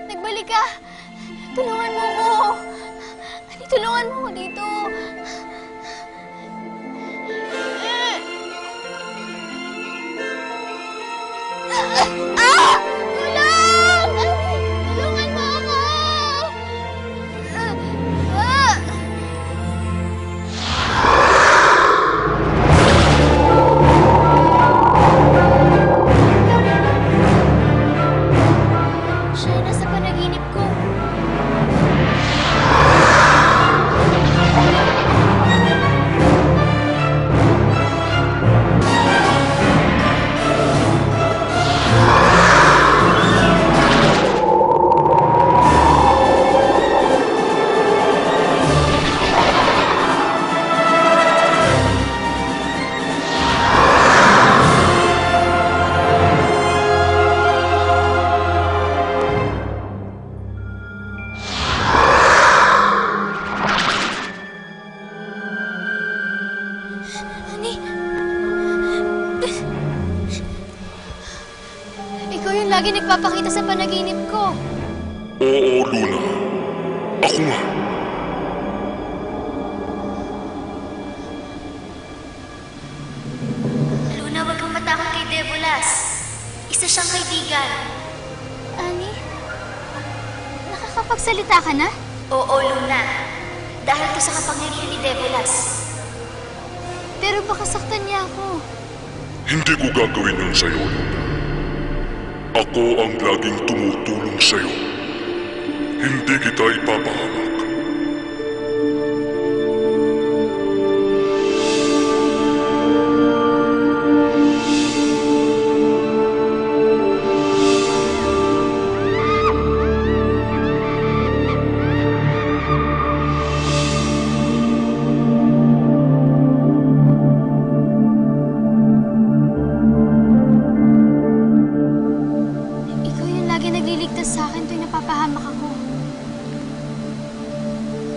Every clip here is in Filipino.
Nagbalik ka! Tulungan mo ko! Ani, tulungan mo ko dito! Ah! Tulong! Ani, tulungan mo ako! Siya na sa panaginip ko. Ani? Ikaw yung lagi nagpapakita sa panaginip ko. Oo, Luna. Ako nga. Luna, huwag kang matakot kay Devolas. Isa siyang kaibigan. Ani? Nakakapagsalita ka na? Oo, Luna. Dahil to sa kapangyarihan ni Devolas. Pero baka saktan niya ako. Hindi ko gagawin yun sa'yo, Luna. Ako ang laging tumutulong sa'yo. Hindi kita ipapahamak. Ikaw yung lagi nagliligtas sa akin tuwing napapahamak ako.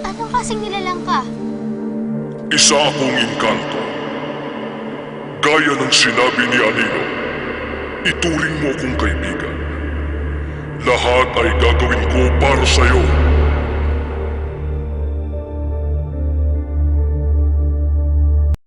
Anong kasing nilalang ka? Isa akong inkanto. Gaya ng sinabi ni Anino, ituring mo akong kaibigan. Lahat ay gagawin ko para sa'yo.